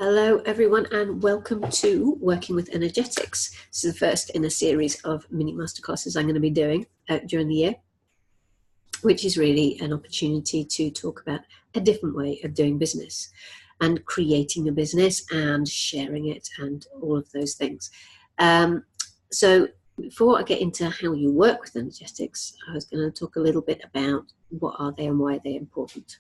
Hello everyone and welcome to Working with Energetics. This is the first in a series of mini masterclasses I'm going to be doing during the year, which is really an opportunity to talk about a different way of doing business and creating a business and sharing it and all of those things. So before I get into how you work with energetics, I was going to talk a little bit about what are they and why they're important.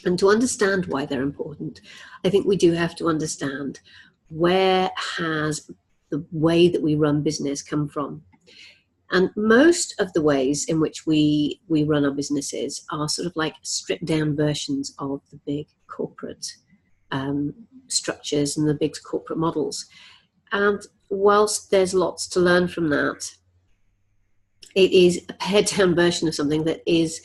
And to understand why they're important, I think we do have to understand where has the way that we run business come from. And most of the ways in which we run our businesses are sort of like stripped down versions of the big corporate structures and the big corporate models. And whilst there's lots to learn from that, it is a pared down version of something that is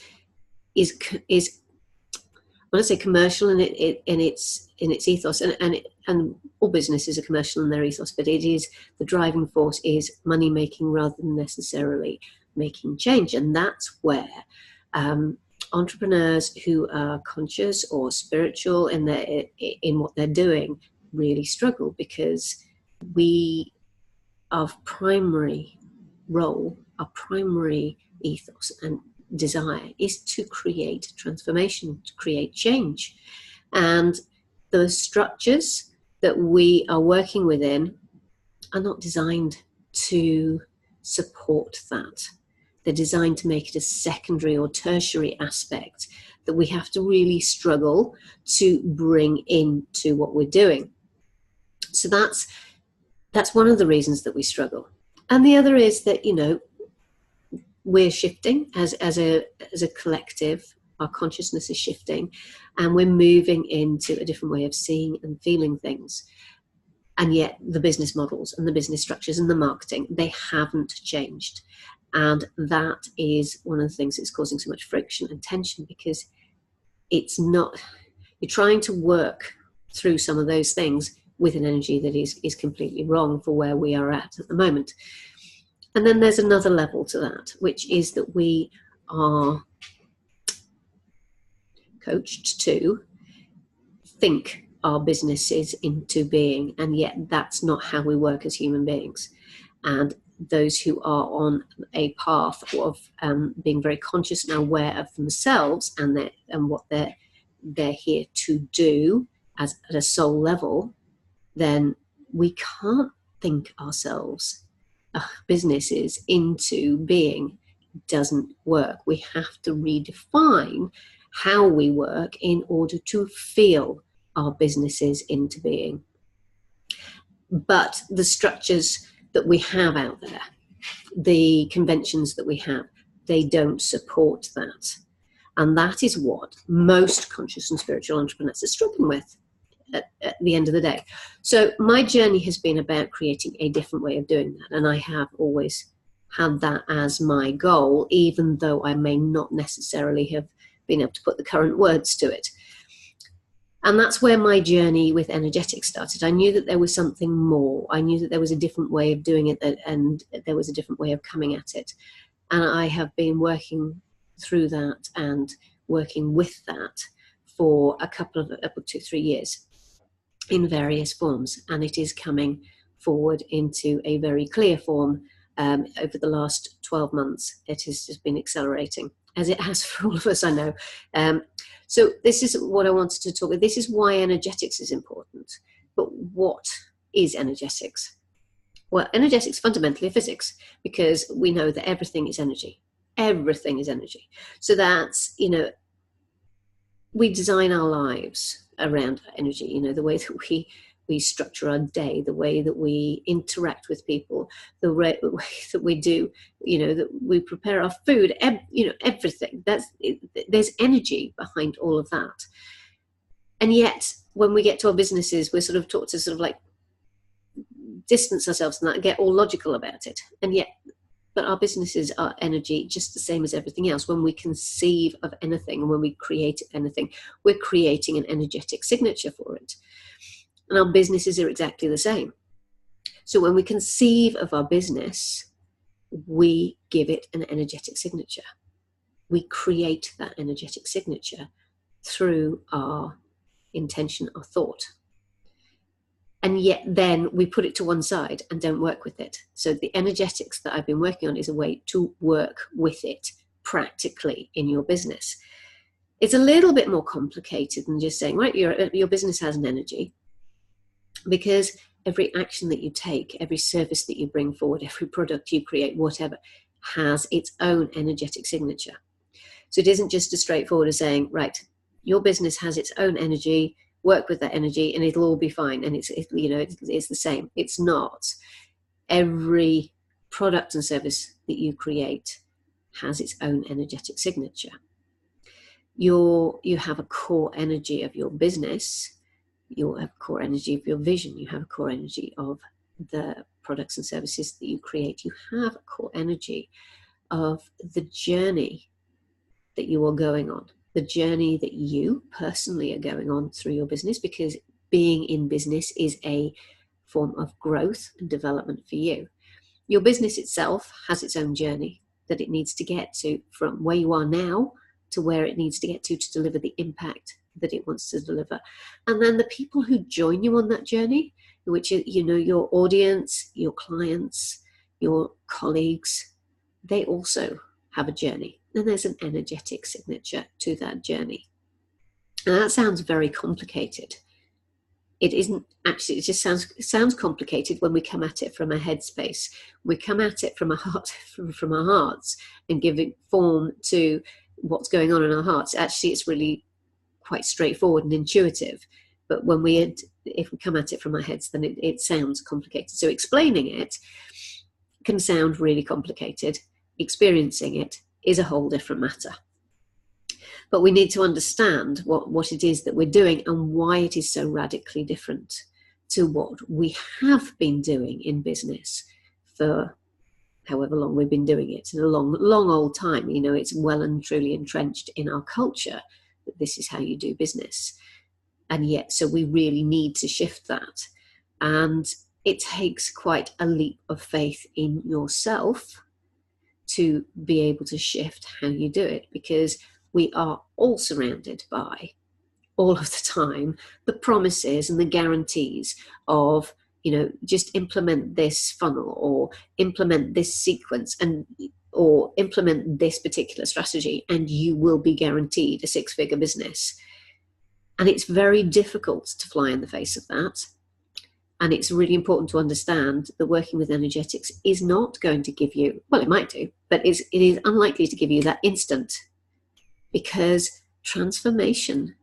when I say commercial in its ethos, and all businesses are commercial in their ethos, but it is the driving force is money making rather than necessarily making change, and that's where entrepreneurs who are conscious or spiritual in what they're doing really struggle, because our primary role, our primary ethos and desire is to create transformation, to create change. And the structures that we are working within are not designed to support that. They're designed to make it a secondary or tertiary aspect that we have to really struggle to bring into what we're doing. So that's one of the reasons that we struggle. And the other is that, we're shifting as a collective. Our consciousness is shifting, and we're moving into a different way of seeing and feeling things. And yet the business models and the business structures and the marketing, they haven't changed. And that is one of the things that's causing so much friction and tension, because it's not, you're trying to work through some of those things with an energy that is completely wrong for where we are at the moment. And then there's another level to that, which is that we are coached to think our businesses into being, and yet that's not how we work as human beings. And those who are on a path of being very conscious and aware of themselves and what they're here to do at a soul level, then we can't think ourselves businesses into being. Doesn't work. We have to redefine how we work in order to feel our businesses into being. But the structures that we have out there, the conventions that we have, they don't support that. And that is what most conscious and spiritual entrepreneurs are struggling with at the end of the day. So my journey has been about creating a different way of doing that. And I have always had that as my goal, even though I may not necessarily have been able to put the current words to it. And that's where my journey with energetics started. I knew that there was something more. I knew that there was a different way of doing it, and there was a different way of coming at it. And I have been working through that and working with that for a couple of 2-3 years in various forms, and it is coming forward into a very clear form over the last 12 months. It has just been accelerating, as it has for all of us, I know. So this is what I wanted to talk about. This is why energetics is important. But what is energetics? Well, energetics fundamentally are physics, because we know that everything is energy. Everything is energy. So that's, we design our lives around energy, the way that we structure our day, the way that we interact with people, the way that we do, that we prepare our food, everything. There's energy behind all of that. And yet, when we get to our businesses, we're sort of taught to sort of like distance ourselves from that and get all logical about it. But our businesses are energy just the same as everything else. When we conceive of anything and when we create anything, we're creating an energetic signature for it. And our businesses are exactly the same. So when we conceive of our business, we give it an energetic signature. We create that energetic signature through our intention, our thought. And yet then we put it to one side and don't work with it. So the energetics that I've been working on is a way to work with it practically in your business. It's a little bit more complicated than just saying, right, your business has an energy, because every action that you take, every service that you bring forward, every product you create, whatever, has its own energetic signature. So it isn't just as straightforward as saying, right, your business has its own energy, work with that energy and it'll all be fine. And it's the same. It's not. Every product and service that you create has its own energetic signature. You have a core energy of your business. You have a core energy of your vision. You have a core energy of the products and services that you create. You have a core energy of the journey that you are going on, the journey that you personally are going on through your business, because being in business is a form of growth and development for you. Your business itself has its own journey that it needs to get to, from where you are now to where it needs to get to deliver the impact that it wants to deliver. And then the people who join you on that journey, which is, your audience, your clients, your colleagues, they also have a journey. And there's an energetic signature to that journey. And that sounds very complicated. It isn't actually. It just sounds complicated when we come at it from a headspace. We come at it from a heart, from our hearts, and give it form to what's going on in our hearts. Actually, it's really quite straightforward and intuitive. But if we come at it from our heads, then it sounds complicated. So explaining it can sound really complicated. Experiencing it is a whole different matter. But we need to understand what it is that we're doing and why it is so radically different to what we have been doing in business for however long we've been doing it. In a long, long old time, it's well and truly entrenched in our culture that this is how you do business. And yet, so we really need to shift that. And it takes quite a leap of faith in yourself to be able to shift how you do it, because we are all surrounded by, all of the time, the promises and the guarantees of, just implement this funnel or implement this sequence or implement this particular strategy and you will be guaranteed a six-figure business. And it's very difficult to fly in the face of that. And it's really important to understand that working with energetics is not going to give you, well, it might do, but it is unlikely to give you that instant, because transformation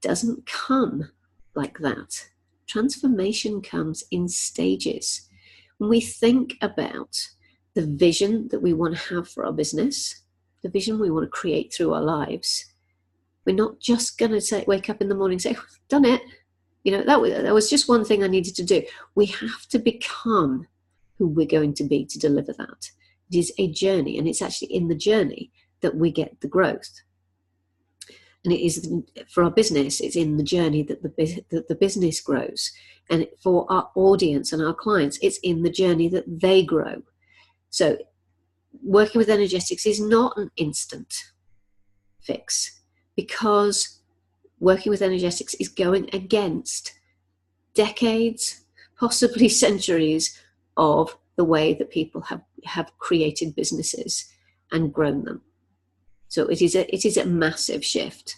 doesn't come like that. Transformation comes in stages. When we think about the vision that we want to have for our business, the vision we want to create through our lives, we're not just going to wake up in the morning and say, done it. That was just one thing I needed to do. We have to become who we're going to be to deliver that. It is a journey, and it's actually in the journey that we get the growth. And it is, for our business, it's in the journey that the business grows. And for our audience and our clients, it's in the journey that they grow. So working with energetics is not an instant fix, because working with energetics is going against decades, possibly centuries, of the way that people have created businesses and grown them. So it is a massive shift.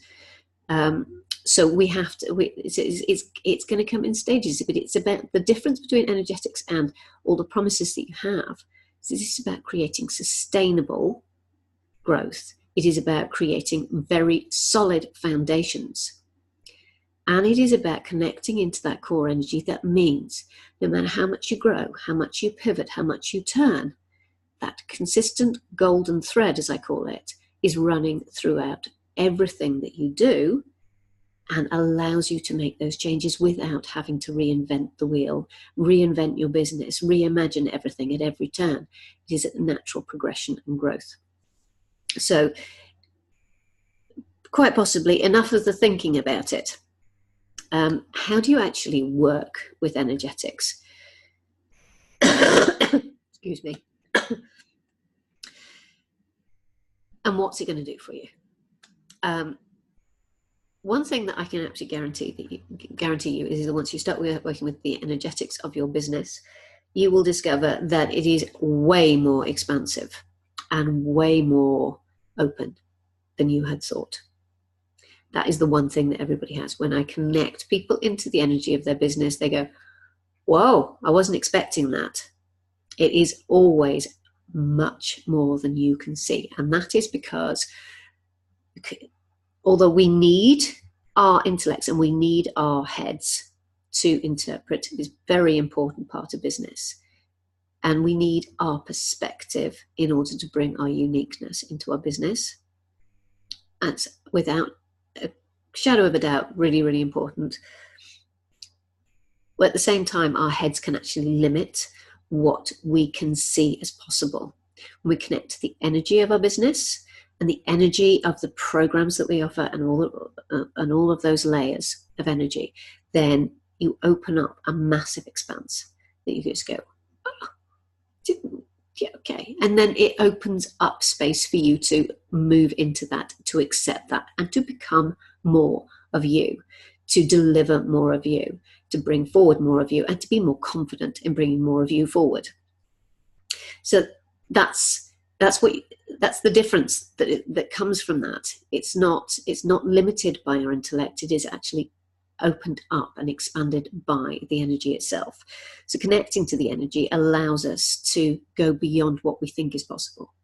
So we have to. It's going to come in stages, but it's about the difference between energetics and all the promises that you have. So this is about creating sustainable growth. It is about creating very solid foundations. And it is about connecting into that core energy. That means no matter how much you grow, how much you pivot, how much you turn, that consistent golden thread, as I call it, is running throughout everything that you do and allows you to make those changes without having to reinvent the wheel, reinvent your business, reimagine everything at every turn. It is a natural progression and growth. So quite possibly enough of the thinking about it. How do you actually work with energetics? Excuse me. And what's it going to do for you? one thing that I can actually guarantee you is that once you start working with the energetics of your business, you will discover that it is way more expansive and way more open than you had thought. That is the one thing that everybody has. When I connect people into the energy of their business, they go, whoa, I wasn't expecting that. It is always much more than you can see. And that is because although we need our intellects and we need our heads to interpret, is a very important part of business. And we need our perspective in order to bring our uniqueness into our business. That's without a shadow of a doubt really, really important. But at the same time, our heads can actually limit what we can see as possible. When we connect to the energy of our business and the energy of the programs that we offer and all of those layers of energy, then you open up a massive expanse that you just go, oh, yeah, okay. And then it opens up space for you to move into that, to accept that, and to become more of you, to deliver more of you, to bring forward more of you, and to be more confident in bringing more of you forward. So that's the difference that comes from that. It's not limited by our intellect. It is actually opened up and expanded by the energy itself. So connecting to the energy allows us to go beyond what we think is possible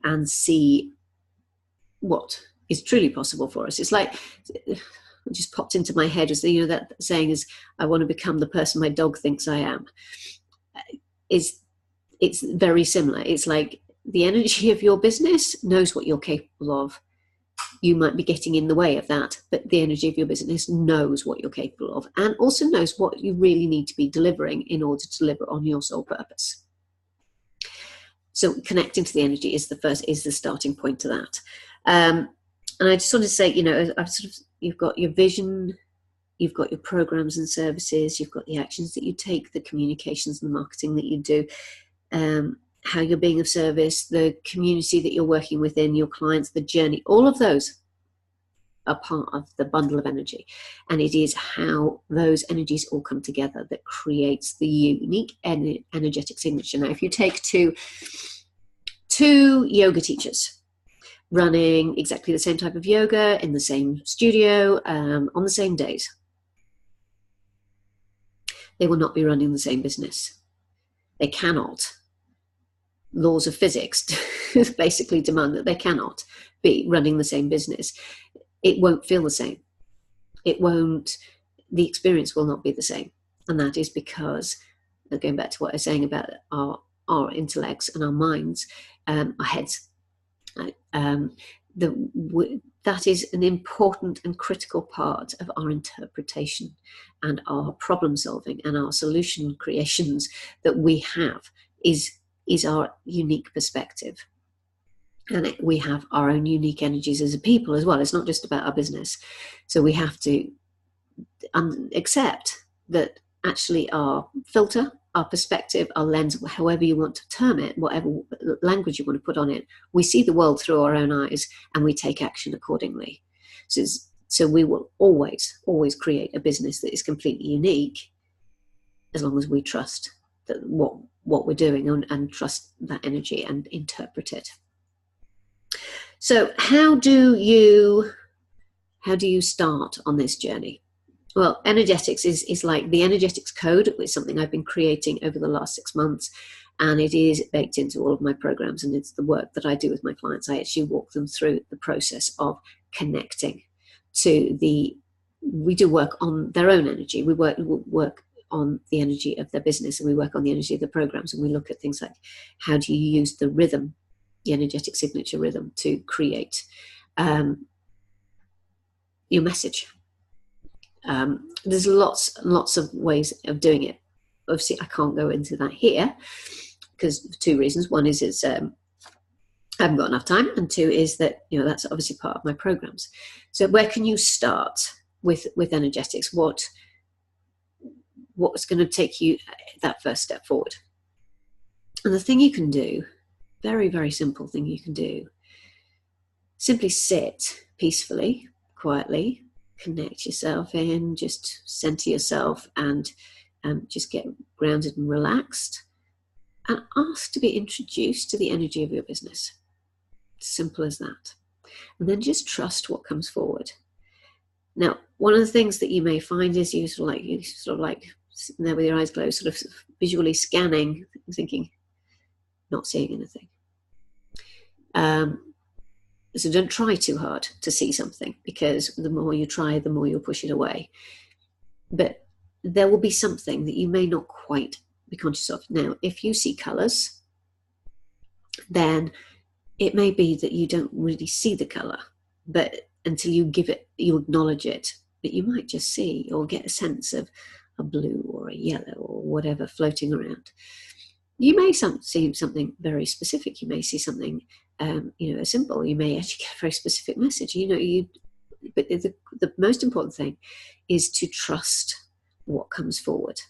and see what is truly possible for us. It's like, it just popped into my head as that saying is, I want to become the person my dog thinks I am. It's very similar. It's like the energy of your business knows what you're capable of. You might be getting in the way of that, but the energy of your business knows what you're capable of and also knows what you really need to be delivering in order to deliver on your sole purpose. So connecting to the energy is the starting point to that. And I just want to say, you've got your vision, you've got your programs and services, you've got the actions that you take, the communications and the marketing that you do, how you're being of service, the community that you're working within, your clients, the journey, all of those are part of the bundle of energy. And it is how those energies all come together that creates the unique energetic signature. Now, if you take two yoga teachers running exactly the same type of yoga in the same studio on the same days, they will not be running the same business. They cannot. Laws of physics basically demand that they cannot be running the same business. It won't feel the same. The experience will not be the same. And that is because, going back to what I was saying about our intellects and our minds, our heads, that is an important and critical part of our interpretation and our problem solving and our solution creations that we have is our unique perspective. And we have our own unique energies as a people as well. It's not just about our business. So we have to accept that actually our filter, our perspective, our lens, however you want to term it, whatever language you want to put on it, we see the world through our own eyes and we take action accordingly. So we will always create a business that is completely unique as long as we trust that what we're doing and trust that energy and interpret it. So how do you start on this journey? Well, energetics is like the energetics code. It's something I've been creating over the last 6 months, and it is baked into all of my programs, and it's the work that I do with my clients. I actually walk them through the process of connecting to we do work on their own energy. We work on the energy of their business, and we work on the energy of the programs, and we look at things like how do you use the rhythm, the energetic signature rhythm, to create your message. There's lots and lots of ways of doing it. Obviously, I can't go into that here because of 2 reasons. One is I haven't got enough time, and 2 is that that's obviously part of my programs. So where can you start with energetics? What's going to take you that first step forward? And the thing you can do, very, very simple thing you can do, simply sit peacefully, quietly, connect yourself in, just center yourself, and just get grounded and relaxed, and ask to be introduced to the energy of your business. Simple as that. And then just trust what comes forward. Now, one of the things that you may find is you sort of like sitting there with your eyes closed, sort of visually scanning, thinking, not seeing anything. So don't try too hard to see something, because the more you try, the more you'll push it away. But there will be something that you may not quite be conscious of. Now, if you see colours, then it may be that you don't really see the colour, but until you acknowledge it, but you might just see or get a sense of a blue or a yellow or whatever floating around. You may see something very specific. You may see something, a symbol. You may actually get a very specific message. But the most important thing is to trust what comes forward,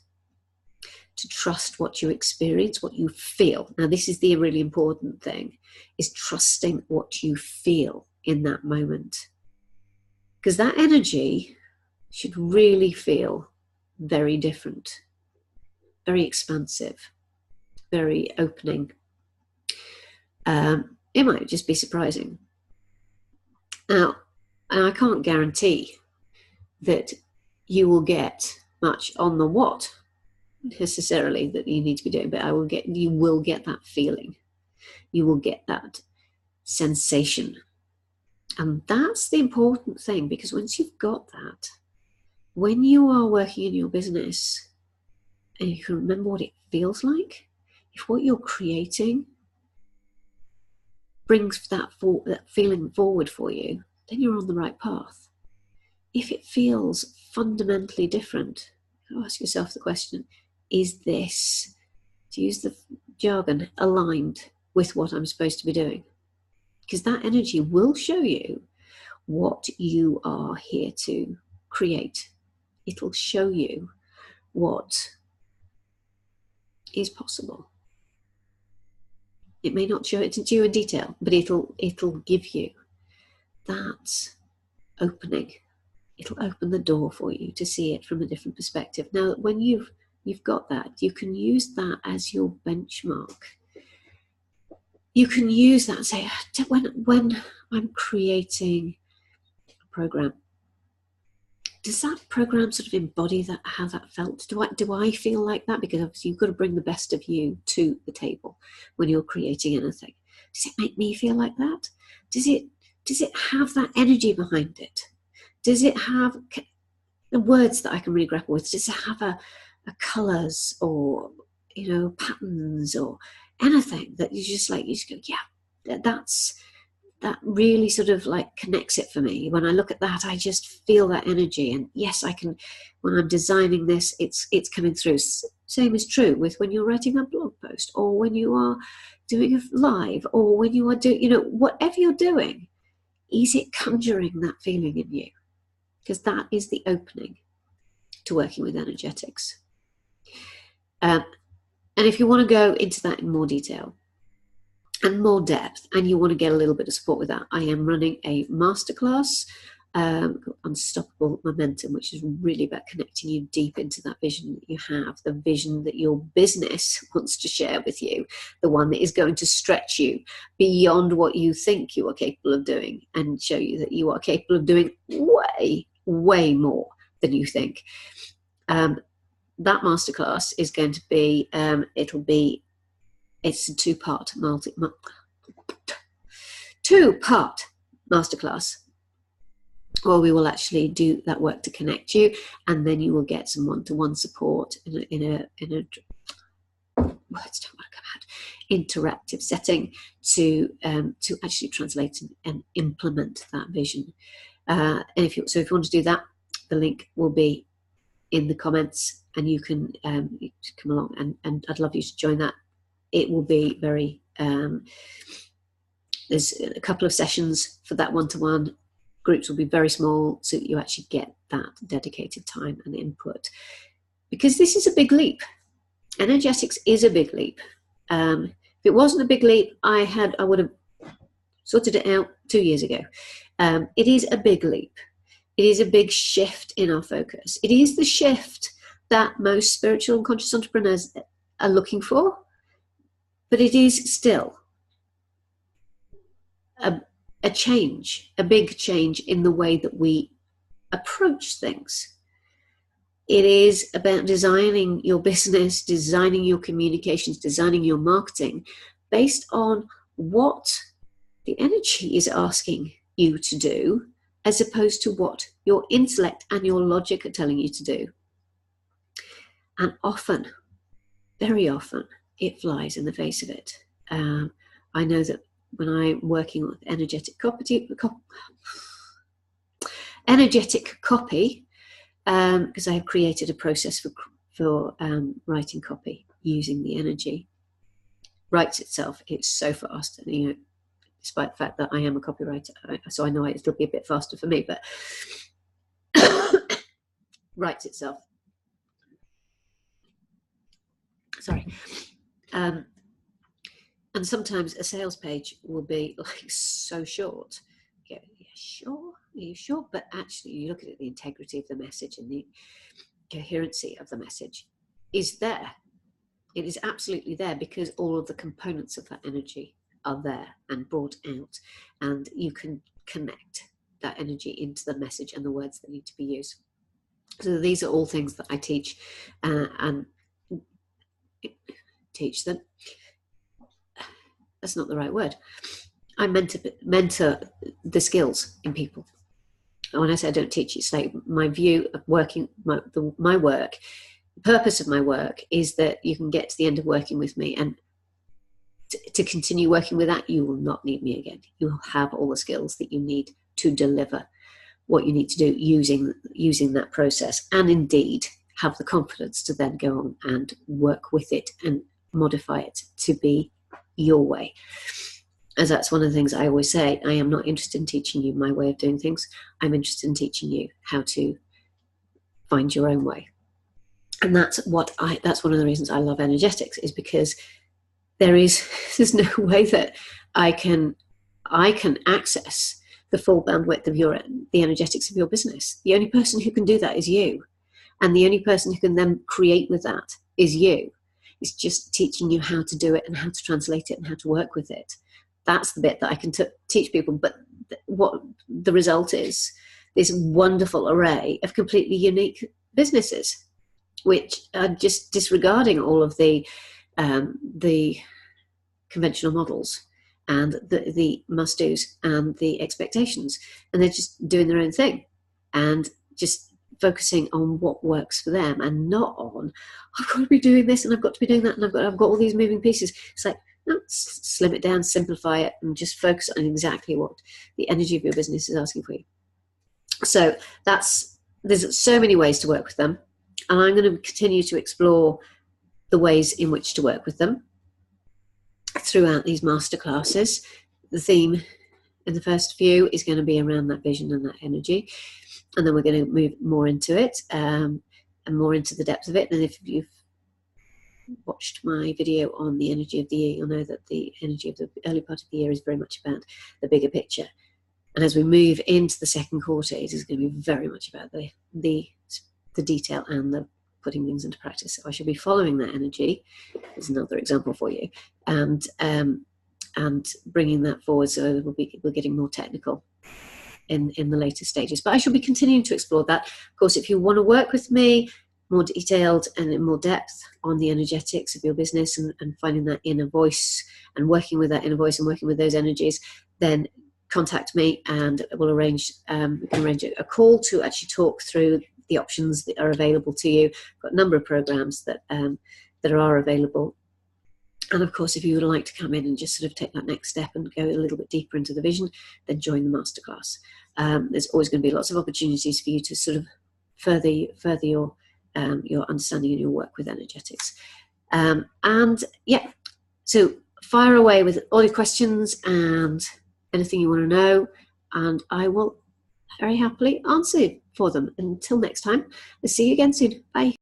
to trust what you experience, what you feel. Now, this is the really important thing, is trusting what you feel in that moment. Because that energy should really feel very different, very expansive, very opening. It might just be surprising. Now, I can't guarantee that you will get much on the what necessarily that you need to be doing, but you will get that feeling. You will get that sensation. And that's the important thing, because once you've got that, when you are working in your business and you can remember what it feels like, if what you're creating brings that feeling forward for you, then you're on the right path. If it feels fundamentally different, you ask yourself the question, is this, to use the jargon, aligned with what I'm supposed to be doing? Because that energy will show you what you are here to create. It'll show you what is possible. It may not show it to you in detail, but it'll give you that opening. It'll open the door for you to see it from a different perspective. Now, when you've got that, you can use that as your benchmark. You can use that and say, when I'm creating a program, does that program sort of embody how that felt? Do I feel like that? Because obviously you've got to bring the best of you to the table when you're creating anything. Does it make me feel like that? Does it have that energy behind it? Does it have the words that I can really grapple with? Does it have a colours or patterns or anything that you just go, yeah, that really sort of like connects it for me. When I look at that, I just feel that energy. And yes, I can, when I'm designing this, it's coming through. Same is true with when you're writing a blog post, or when you are doing a live, or when you are doing, whatever you're doing, is it conjuring that feeling in you? Because that is the opening to working with energetics. And if you want to go into that in more detail and more depth, and you want to get a little bit of support with that, I am running a masterclass, Unstoppable Momentum, which is really about connecting you deep into that vision that you have, the vision that your business wants to share with you, the one that is going to stretch you beyond what you think you are capable of doing, and show you that you are capable of doing way, way more than you think. That masterclass is going to be, it's a two-part masterclass, where we will actually do that work to connect you, and then you will get some one-to-one support in a words don't want to come out, interactive setting to actually translate and implement that vision. And if you want to do that, the link will be in the comments, and you can come along, and I'd love you to join that. It will be very, there's a couple of sessions for that one-to-one. Groups will be very small, so that you actually get that dedicated time and input. Because this is a big leap. Energetics is a big leap. If it wasn't a big leap, I would have sorted it out 2 years ago. It is a big leap. It is a big shift in our focus. It is the shift that most spiritual and conscious entrepreneurs are looking for, but it is still a change, a big change in the way that we approach things. It is about designing your business, designing your communications, designing your marketing based on what the energy is asking you to do, as opposed to what your intellect and your logic are telling you to do. And often, very often, it flies in the face of it. I know that when I'm working with energetic copy, because I have created a process for writing copy using the energy, writes itself. It's so fast, and despite the fact that I am a copywriter, so I know it'll be a bit faster for me, but writes itself. Sorry. And sometimes a sales page will be like so short. Yeah, sure. Are you sure? But actually, you look at it, the integrity of the message and the coherency of the message is there. It is absolutely there because all of the components of that energy are there and brought out, and you can connect that energy into the message and the words that need to be used. So these are all things that I teach and teach them. That's not the right word. I mentor the skills in people. And when I say I don't teach, it's like my view of working, my work, the purpose of my work is that you can get to the end of working with me, and to continue working with that, you will not need me again. You will have all the skills that you need to deliver what you need to do using that process, and indeed have the confidence to then go on and work with it and modify it to be your way. As that's one of the things I always say, I am not interested in teaching you my way of doing things. I'm interested in teaching you how to find your own way. And that's one of the reasons I love energetics, is because there's no way that I can access the full bandwidth of the energetics of your business. The only person who can do that is you. And the only person who can then create with that is you. It's just teaching you how to do it and how to translate it and how to work with it. That's the bit that I can teach people. But what the result is this wonderful array of completely unique businesses, which are just disregarding all of the conventional models and the must-dos and the expectations. And they're just doing their own thing and just focusing on what works for them, and not on, I've got to be doing this and I've got to be doing that and I've got all these moving pieces. It's like, no, slim it down, simplify it, and just focus on exactly what the energy of your business is asking for you. So there's so many ways to work with them, and I'm going to continue to explore the ways in which to work with them throughout these masterclasses. The theme in the first few is going to be around that vision and that energy, and then we're going to move more into it and more into the depth of it. And if you've watched my video on the energy of the year, you'll know that the energy of the early part of the year is very much about the bigger picture. And as we move into the second quarter, it is going to be very much about the detail and the putting things into practice. So I shall be following that energy. There's another example for you, and bringing that forward. So we're getting more technical in the later stages. But I shall be continuing to explore that. Of course, if you want to work with me more detailed and in more depth on the energetics of your business and finding that inner voice and working with that inner voice and working with those energies, then contact me and we'll we can arrange a call to actually talk through the options that are available to you. I've got a number of programs that are available. And of course, if you would like to come in and just sort of take that next step and go a little bit deeper into the vision, then join the masterclass. There's always going to be lots of opportunities for you to sort of further your understanding and your work with energetics. And yeah, so fire away with all your questions and anything you want to know, and I will very happily answer for them. Until next time, I'll see you again soon. Bye.